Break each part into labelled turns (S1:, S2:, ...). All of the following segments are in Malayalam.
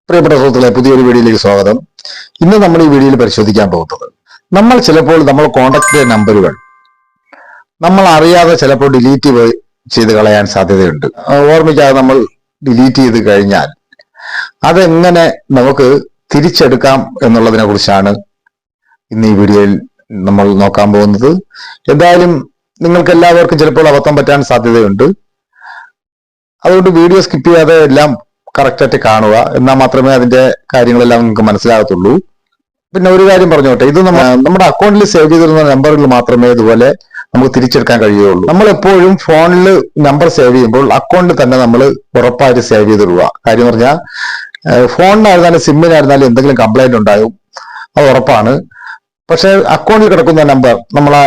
S1: പ്രിയപ്പെട്ട സുഹൃത്തുക്കളെ, പുതിയൊരു വീഡിയോയിലേക്ക് സ്വാഗതം. ഇന്ന് നമ്മൾ ഈ വീഡിയോയിൽ പരിശോധിക്കാൻ പോകുന്നത്, നമ്മൾ ചിലപ്പോൾ നമ്മൾ കോണ്ടാക്ട് നമ്പറുകൾ നമ്മൾ അറിയാതെ ചിലപ്പോൾ ഡിലീറ്റ് ചെയ്ത് കളയാൻ സാധ്യതയുണ്ട്. ഓർമ്മിക്കാതെ നമ്മൾ ഡിലീറ്റ് ചെയ്ത് കഴിഞ്ഞാൽ അതെങ്ങനെ നമുക്ക് തിരിച്ചെടുക്കാം എന്നുള്ളതിനെ കുറിച്ചാണ് ഇന്ന് ഈ വീഡിയോയിൽ നമ്മൾ നോക്കാൻ പോകുന്നത്. എന്തായാലും നിങ്ങൾക്ക് എല്ലാവർക്കും ചിലപ്പോൾ അബദ്ധം പറ്റാൻ സാധ്യതയുണ്ട്. അതുകൊണ്ട് വീഡിയോ സ്കിപ്പ് ചെയ്യാതെ എല്ലാം കറക്റ്റായിട്ട് കാണുക, എന്നാൽ മാത്രമേ അതിന്റെ കാര്യങ്ങളെല്ലാം നിങ്ങൾക്ക് മനസ്സിലാകത്തുള്ളൂ. പിന്നെ ഒരു കാര്യം പറഞ്ഞോട്ടെ, ഇത് നമ്മുടെ അക്കൗണ്ടിൽ സേവ് ചെയ്തിരുന്ന നമ്പറുകൾ മാത്രമേ ഇതുപോലെ നമുക്ക് തിരിച്ചെടുക്കാൻ കഴിയുകയുള്ളൂ. നമ്മൾ എപ്പോഴും ഫോണിൽ നമ്പർ സേവ് ചെയ്യുമ്പോൾ അക്കൗണ്ടിൽ തന്നെ നമ്മൾ ഉറപ്പായിട്ട് സേവ് ചെയ്തിടുക. കാര്യം പറഞ്ഞാൽ ഫോണിനായിരുന്നാലും സിമ്മിനായിരുന്നാലും എന്തെങ്കിലും കംപ്ലൈന്റ് ഉണ്ടാകും, അത് ഉറപ്പാണ്. പക്ഷെ അക്കൗണ്ടിൽ കിടക്കുന്ന നമ്പർ, നമ്മളെ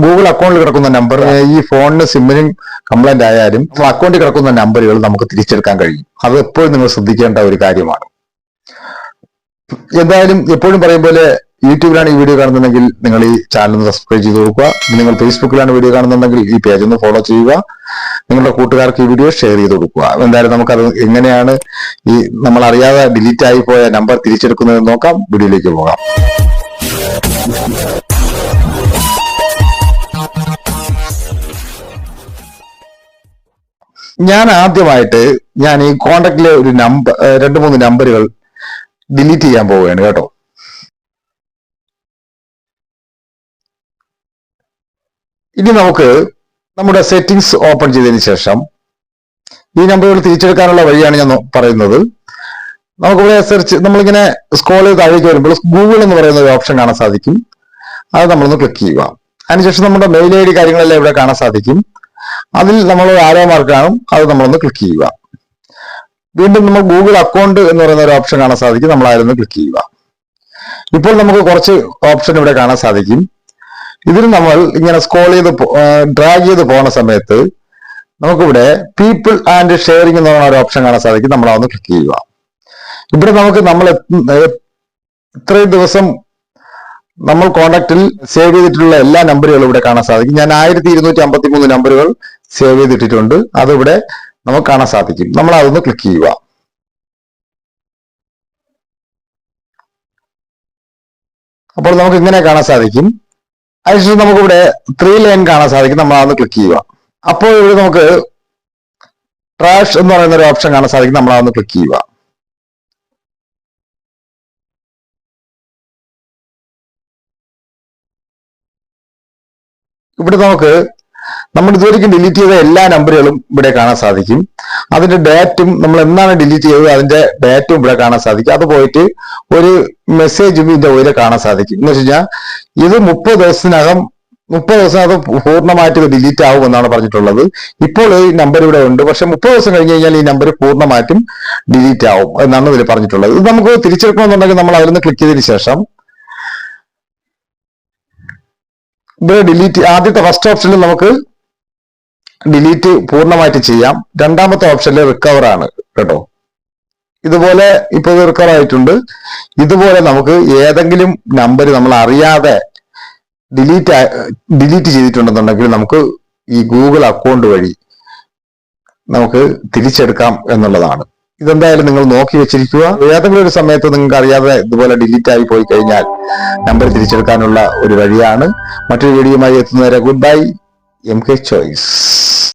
S1: ഗൂഗിൾ അക്കൗണ്ടിൽ കിടക്കുന്ന നമ്പർ ഈ ഫോണിന് സിമ്മിനും കംപ്ലൈന്റ് ആയാലും അക്കൗണ്ടിൽ കിടക്കുന്ന നമ്പറുകൾ നമുക്ക് തിരിച്ചെടുക്കാൻ കഴിയും. അത് എപ്പോഴും നിങ്ങൾ ശ്രദ്ധിക്കേണ്ട ഒരു കാര്യമാണ്. എന്തായാലും എപ്പോഴും പറയും പോലെ, യൂട്യൂബിലാണ് ഈ വീഡിയോ കാണുന്നുണ്ടെങ്കിൽ നിങ്ങൾ ഈ ചാനൽ ഒന്ന് സബ്സ്ക്രൈബ് ചെയ്ത് കൊടുക്കുക. നിങ്ങൾ ഫേസ്ബുക്കിലാണ് വീഡിയോ കാണുന്നുണ്ടെങ്കിൽ ഈ പേജ് ഒന്ന് ഫോളോ ചെയ്യുക. നിങ്ങളുടെ കൂട്ടുകാർക്ക് ഈ വീഡിയോ ഷെയർ ചെയ്ത് കൊടുക്കുക. എന്തായാലും നമുക്കത് എങ്ങനെയാണ് ഈ നമ്മൾ അറിയാതെ ഡിലീറ്റ് ആയി പോയ നമ്പർ തിരിച്ചെടുക്കുന്നത് നോക്കാം. വീഡിയോയിലേക്ക് പോകാം. ഞാൻ ആദ്യമായിട്ട് ഈ കോണ്ടാക്റ്റിലെ ഒരു നമ്പർ, 2-3 നമ്പറുകൾ ഡിലീറ്റ് ചെയ്യാൻ പോവുകയാണ് കേട്ടോ. ഇനി നമുക്ക് നമ്മുടെ സെറ്റിംഗ്സ് ഓപ്പൺ ചെയ്തതിന് ശേഷം ഈ നമ്പറുകൾ തിരിച്ചെടുക്കാനുള്ള വഴിയാണ് ഞാൻ പറയുന്നത്. നമുക്കിവിടെ നമ്മളിങ്ങനെ സ്ക്രോൾ ചെയ്ത് താഴേക്ക് വരുമ്പോൾ ഗൂഗിൾ എന്ന് പറയുന്ന ഒരു ഓപ്ഷൻ കാണാൻ സാധിക്കും. അത് നമ്മളൊന്ന് ക്ലിക്ക് ചെയ്യുക. അതിനുശേഷം നമ്മുടെ മെയിൽ ID കാര്യങ്ങളെല്ലാം ഇവിടെ കാണാൻ സാധിക്കും. അതിൽ നമ്മൾ ആരോ മാർക്ക് കാണും, അത് നമ്മളൊന്ന് ക്ലിക്ക് ചെയ്യുക. വീണ്ടും നമ്മൾ ഗൂഗിൾ അക്കൗണ്ട് എന്ന് പറയുന്ന ഒരു ഓപ്ഷൻ കാണാൻ സാധിക്കും, നമ്മൾ ആരൊന്ന് ക്ലിക്ക് ചെയ്യുക. ഇപ്പോൾ നമുക്ക് കുറച്ച് ഓപ്ഷൻ ഇവിടെ കാണാൻ സാധിക്കും. ഇതിൽ നമ്മൾ ഇങ്ങനെ സ്ക്രോൾ ചെയ്ത് ഡ്രാഗ് ചെയ്ത് പോകുന്ന സമയത്ത് നമുക്കിവിടെ പീപ്പിൾ ആൻഡ് ഷെയറിംഗ് എന്ന് പറയുന്ന ഒരു ഓപ്ഷൻ കാണാൻ സാധിക്കും, നമ്മൾ അതൊന്ന് ക്ലിക്ക് ചെയ്യുക. ഇവിടെ നമ്മൾ ഇത്രയും ദിവസം നമ്മൾ കോണ്ടാക്റ്റിൽ സേവ് ചെയ്തിട്ടുള്ള എല്ലാ നമ്പറുകളും ഇവിടെ കാണാൻ സാധിക്കും. ഞാൻ 1253 നമ്പറുകൾ സേവ് ചെയ്തിട്ടിട്ടുണ്ട്, അതിവിടെ നമുക്ക് കാണാൻ സാധിക്കും. നമ്മൾ അതൊന്ന് ക്ലിക്ക് ചെയ്യുക. അപ്പോൾ നമുക്ക് ഇങ്ങനെ കാണാൻ സാധിക്കും. അതിനുശേഷം നമുക്കിവിടെ 3 ലൈൻ കാണാൻ സാധിക്കും, നമ്മൾ അതൊന്ന് ക്ലിക്ക് ചെയ്യുക. അപ്പോൾ ഇവിടെ നമുക്ക് ട്രാഷ് എന്ന് പറയുന്ന ഒരു ഓപ്ഷൻ കാണാൻ സാധിക്കും, നമ്മൾ അതൊന്ന് ക്ലിക്ക് ചെയ്യുക. ഇവിടെ നമുക്ക് നമ്മൾ ഇതുവരെയും ഡിലീറ്റ് ചെയ്ത എല്ലാ നമ്പറുകളും ഇവിടെ കാണാൻ സാധിക്കും. അതിന്റെ ഡേറ്റും, നമ്മൾ എന്നാണ് ഡിലീറ്റ് ചെയ്തത് അതിന്റെ ഡേറ്റും ഇവിടെ കാണാൻ സാധിക്കും. അത് പോയിട്ട് ഒരു മെസ്സേജും ഇതിന്റെ ഉയരെ കാണാൻ സാധിക്കും. എന്ന് വെച്ച് കഴിഞ്ഞാൽ ഇത് 30 ദിവസത്തിനകം പൂർണ്ണമായിട്ട് ഇത് ഡിലീറ്റ് ആവും എന്നാണ് പറഞ്ഞിട്ടുള്ളത്. ഇപ്പോൾ ഈ നമ്പർ ഇവിടെ ഉണ്ട്, പക്ഷെ 30 ദിവസം കഴിഞ്ഞ് കഴിഞ്ഞാൽ ഈ നമ്പർ പൂർണ്ണമായിട്ടും ഡിലീറ്റ് ആവും എന്നാണ് ഇതിൽ പറഞ്ഞിട്ടുള്ളത്. ഇത് നമുക്ക് തിരിച്ചെടുക്കണമെന്നുണ്ടെങ്കിൽ നമ്മൾ അതിലൊന്ന് ക്ലിക്ക് ചെയ്തതിനു ശേഷം ഇവിടെ ഡിലീറ്റ്, ആദ്യത്തെ ഫസ്റ്റ് ഓപ്ഷനിൽ നമുക്ക് ഡിലീറ്റ് പൂർണ്ണമായിട്ട് ചെയ്യാം. രണ്ടാമത്തെ ഓപ്ഷനിൽ റിക്കവർ ആണ് കേട്ടോ. ഇതുപോലെ ഇപ്പോൾ റിക്കവർ ആയിട്ടുണ്ട്. ഇതുപോലെ നമുക്ക് ഏതെങ്കിലും നമ്പർ നമ്മൾ അറിയാതെ ഡിലീറ്റ് ചെയ്തിട്ടുണ്ടെന്നുണ്ടെങ്കിൽ നമുക്ക് ഈ ഗൂഗിൾ അക്കൗണ്ട് വഴി നമുക്ക് തിരിച്ചെടുക്കാം എന്നുള്ളതാണ്. ഇതെന്തായാലും നിങ്ങൾ നോക്കി വെച്ചിരിക്കുക. ഏതെങ്കിലും ഒരു സമയത്ത് നിങ്ങൾക്ക് അറിയാതെ ഇതുപോലെ ഡിലീറ്റ് ആയി പോയി കഴിഞ്ഞാൽ നമ്പർ തിരിച്ചെടുക്കാനുള്ള ഒരു വഴിയാണ്. മറ്റൊരു വീഡിയോയുമായി എത്തുന്നവരെ ഗുഡ് ബൈ. MK choice.